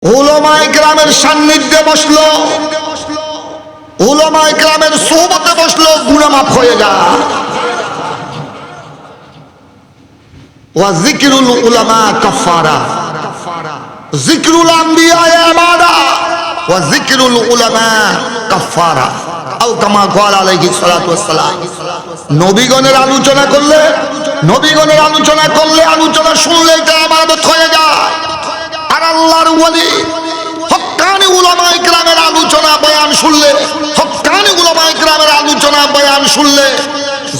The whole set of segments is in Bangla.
উলামায়ে কেরামের সান্নিধ্যে বসলো, উলামায়ে কেরামের সোহবতে বসলো, গুনাহ মাফ হয়ে যায়। ওয়া যিকরুল উলামা কাফারা, যিকরুল আম্বিয়া ইবাদা ওয়া যিকরুল উলামা কাফারা, আও কামা ক্বালা আলাইহিস সালাতু ওয়াস সালাম। নবীগণের আলোচনা করলে, নবীগণের আলোচনা করলে, আলোচনা শুনলে এটা ইবাদত হয়ে যায়। আর আল্লাহর ওলি হক্কানি উলামায়ে কেরামের আলোচনা বয়ান শুনলে, হক্কানি উলামায়ে কেরামের আলোচনা বয়ান শুনলে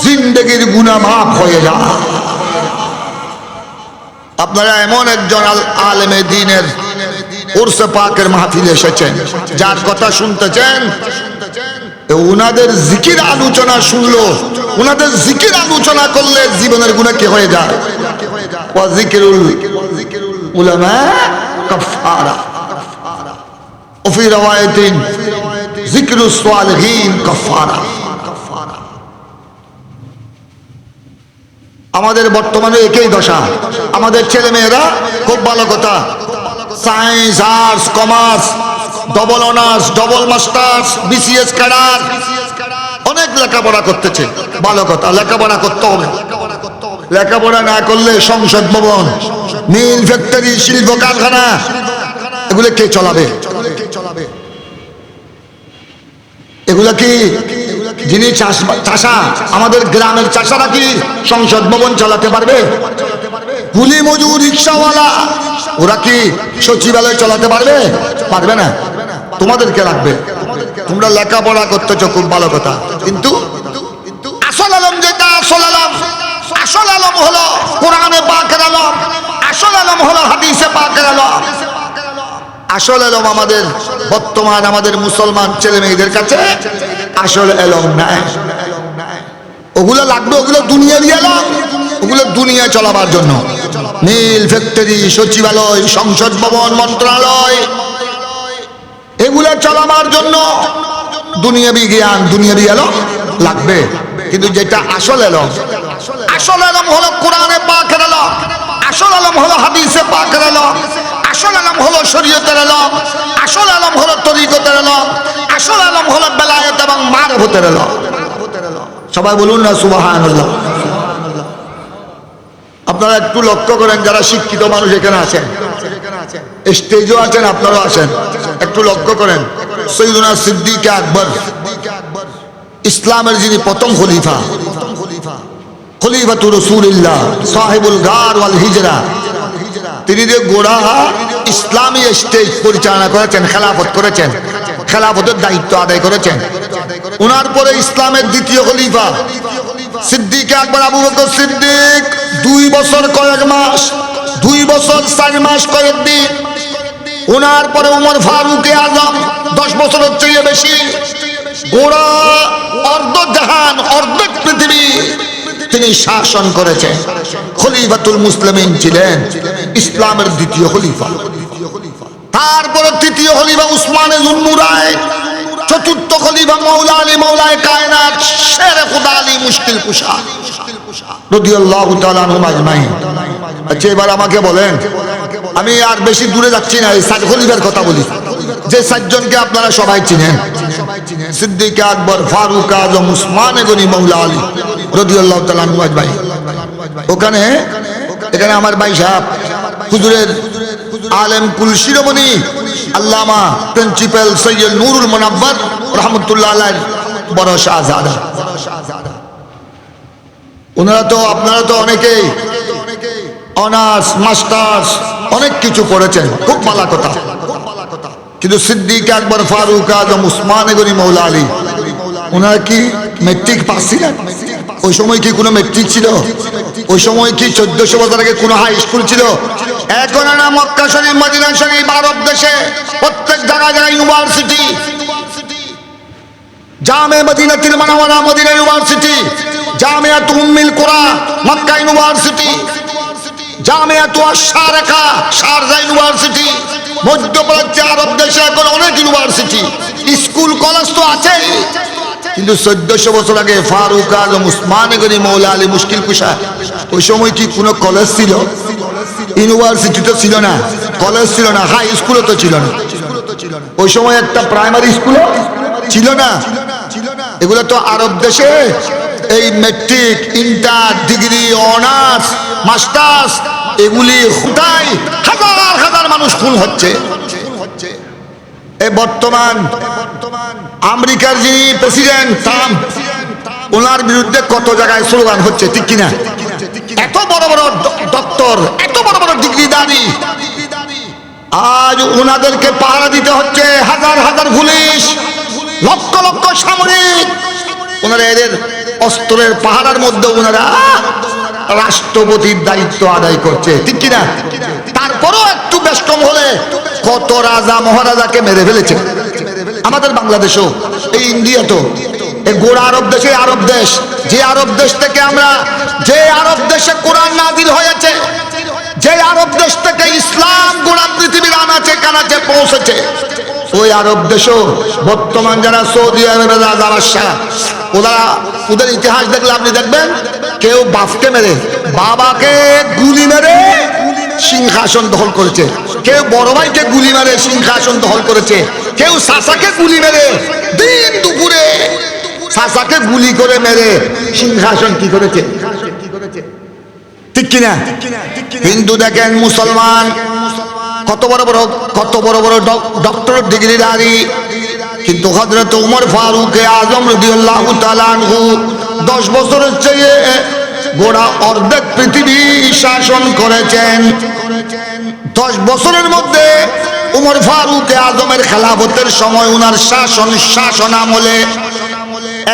জিন্দেগির গুনাহ মাফ হয়ে যায়। আপনারা এমন একজন আলেমে দ্বীনের উরসে পাকের মাহফিলে এসেছেন, যার কথা শুনতেছেন, উনাদের জিকির আলোচনা শুনলো, উনাদের জিকির আলোচনা করলে জীবনের গুনাহ কি হয়ে যায়? ওয়া যিকরুল উলামা কাফারা, ওফি রাওয়ায়াতিন যিকরুস সালিহিন কাফারা। আমাদের বর্তমানে একই দশা। আমাদের ছেলে মেয়েরা খুব ভালো কথা, science, arts, commerce, double honours, double masters, BCS cadre, অনেক লেখাপড়া করতেছে। ভালো কথা, লেখাপড়া করতে হবে। লেখাপড়া না করলে সংসদ ভবন, মিল, ফ্যাক্টরি, শিল্প কারখানা এগুলো কে চালাবে? এগুলা কি যিনি চাষা, আমাদের গ্রামের চাষারা কি সংসদ ভবন চালাতে পারবে? কুলি মজুর, রিক্সাওয়ালা, ওরা কি সচিবালয় চালাতে পারবে? পারবে না। তোমাদেরকে লাগবে। তোমরা লেখাপড়া করতেছো, খুব ভালো কথা, কিন্তু আসল আলম যেটা, আসল আলম, আসল আলম হলো কোরআনে পাকের আলম, আসল আলম হলো হাদিসে পাকের আলম। আসল এলম আমাদের বর্তমান আমাদের মুসলমান ছেলে মেয়েদের কাছে আসল এলম নাই। ওগুলো লাগবে, ওগুলো দুনিয়ার এলম, ওগুলো দুনিয়া চলাবার জন্য। মিল, ফ্যাক্টরি, সচিবালয়, সংসদ ভবন, মন্ত্রণালয় এগুলো চলাবার জন্য দুনিয়াবি জ্ঞান, দুনিয়াবি এলম লাগবে। কিন্তু যেটা আসল এলম, আসল এলম হলো কোরআনে পাকের এলম, আসল এলম হলো হাদিসে পাকের এলম, আসল আলম হলো শরীয়তের আলম, আসল আলম হলো তরিকতের আলম, আসল আলম হলো বেলায়েত এবং মারফতের আলম। সবাই বলুন না সুবহানাল্লাহ। আপনারা একটু লক্ষ্য করেন, যারা শিক্ষিত মানুষ এখানে আছেন, স্টেজও আছেন, আপনারাও আছেন, একটু লক্ষ্য করেন। সৈয়দনা সিদ্দিক আকবর, ইসলামের যিনি প্রথম খলিফা, খলিফাতুর রাসূলুল্লাহ সাহেবুল গার ওয়াল হিজরা, তিনি যে গোড়া ইসলামী স্টেজ পরিচালনা করেছেন, খেলাফত করেছেন, খেলাফতের দায়িত্ব আদায় করেছেন। ওনার পরে ইসলামের দ্বিতীয় খলিফা সিদ্দিক আকবর আবু বকর সিদ্দিক 2 বছর কয়েক মাস, 2 বছর 4 মাস কয়েক দিন। ওনার পরে উমর ফারুক আজম 10 বছরের চেয়ে বেশি। গোড়া অর্ধ জাহান, অর্ধেক পৃথিবী তিনি শাসন করেছেন। খলিফাতুল মুসলিমিন ছিলেন, ইসলামের দ্বিতীয় খলিফা। তারপরে তৃতীয় খলিফা উসমানে যুন্নুরাইন, চতুর্থ খলিফা মাওলা আলী মাওলায়ে কায়নাত শেরে খুদা আলী মুশকিল কুশা রাদিয়াল্লাহু তাআলা আনহু আজমাইন। আচ্ছা, এবার আমাকে বলেন, আমি আর বেশি দূরে যাচ্ছি না, এই 7 খলিফার কথা বলি, যে 7 জনকে আপনারা সবাই চিনেন, সিদ্দিক আকবর, ফারুক আজম, উসমানে গনি, মাওলা আলী রাদিয়াল্লাহু তাআলা আনহু আজমাইন। ওখানে এখানে আমার ভাই সাহেব হুজুরের আলেম কুল শিরোমণি আল্লামা প্রিন্সিপাল সৈয়দ নুরুল মুনাব্বার রহমতুল্লাহ আলাইহির বড় শাহজাদা। ওনারা তো, আপনারা তো অনেকেই অনার্স, মাস্টার্স অনেক কিছু পড়েছেন, খুব ভালো কথা, কিন্তু সিদ্দিক আকবর, ফারুক আজম, উসমানে গনি, মাওলা আলী ওনারা কি মেট্রিক পাস ছিলেন? ওই সময় কি কোনো মেট্রিক ছিল? ওই সময় কি 1400 বছর আগে কোনো হাই স্কুল ছিল? এখন না মক্কা শরীফ, মদিনা শরীফ, আরব দেশে প্রত্যেক জায়গায় ইউনিভার্সিটি, জামে মদিনাতুল মুনাওয়ারা মদিনা ইউনিভার্সিটি, জামিয়াত উম্মুল কুরা Mecca university, Jamiat আশ-শারকা Sharjah university, মধ্যপ্রাচ্যে আরব দেশে এখন অনেক ইউনিভার্সিটি, স্কুল কলেজ তো আছেই, কিন্তু 1400 বছর আগে ফারুক আজম, উসমান গনি, মৌলা আলী মুশকিল কুশা, ওই সময় কি কোনো কলেজ ছিল? ইউনিভার্সিটি তো ছিল না, কলেজ ছিল না, হাই স্কুলও তো ছিল না, ওই সময় একটা প্রাইমারি স্কুলও ছিল না। এগুলো তো আরব দেশে এই metric, inter, degree, honours, masters, এগুলি খুঁটাই হাজার হাজার মানুষ খুন হচ্ছে। এই বর্তমান আমেরিকার যিনি প্রেসিডেন্ট ট্রাম্প, ওনার বিরুদ্ধে কত জায়গায় স্লোগান হচ্ছে, ঠিক কিনা? এত বড় বড় ডক্টর, এত বড় বড় ডিগ্রিধারী, আজ ওনাদেরকে পাহারা দিতে হচ্ছে হাজার হাজার পুলিশ, লক্ষ লক্ষ সামরিক। ওনারা এদের অস্ত্রের পাহারার মধ্যে ওনারা রাষ্ট্রপতির দায়িত্ব আদায় করছে, ঠিক কিনা? তারপরও একটু বেশ কম হলে কত রাজা মহারাজাকে মেরে ফেলেছে। আমাদের বাংলাদেশও, এই ইন্ডিয়া তো এই গোড়া আরব দেশে, আরব দেশ, যে আরব দেশ থেকে আমরা, যে আরব দেশে কোরআন নাজিল হয়েছে, যে আরব দেশ থেকে ইসলাম গোড়া পৃথিবীর আনাচে কানাচে পৌঁছেছে, ওই আরব দেশও বর্তমান যারা সৌদি আরবের রাজা বাদশাহ, ওদের ইতিহাস দেখলে আপনি দেখবেন কেউ বাপকে মেরে, বাবাকে গুলি মেরে সিংহাসন দখল করেছে, কেউ বড় ভাইকে গুলি মেরে সিংহাসন দখল করেছে, কেউ চাচাকে গুলি মেরে দিন দুপুরে চাচাকে গুলি করে মেরে সিংহাসন কি করেছে, ঠিক কিনা? হিন্দু দেখেন, মুসলমান কত বড় বড় ডক্টর ডিগ্রিধারী, কিন্তু হযরত উমর ফারুক আজম রাদিয়াল্লাহু তাআলা আনহু 10 বছরের চেয়ে গোড়া অর্ধেক পৃথিবী শাসন করেছেন। 10 বছরের মধ্যে উমর ফারুক আজমের খেলাফতের সময় উনার শাসন আমলে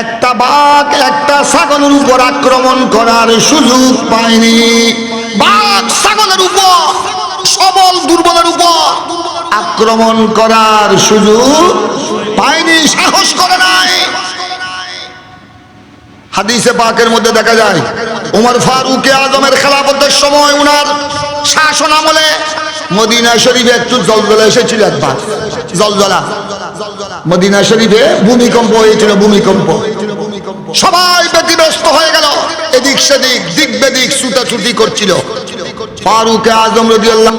একটা বাঘ একটা ছাগলের উপর আক্রমণ করার সুযোগ পায়নি। বাঘ ছাগলের উপর, সবল দুর্বলের উপর আক্রমণ করার সুযোগ পায়নি, সাহস করে নাই। হাদিসে পাকের মধ্যে দেখা যায় উমর ফারুক আজমের খেলাফতের সময় উনার শাসন আমলে মদিনা শরীফে একটু জলজলা এসেছিল, একবার জলজলা, মদিনা শরীফে ভূমিকম্প হয়েছিল, ভূমিকম্প, সবাই ব্যতিব্যস্ত হয়ে গেল, এদিক সেদিক দিক বেদিক ছুটাছুটি করছিল। ফারুক আজম রাদিয়াল্লাহু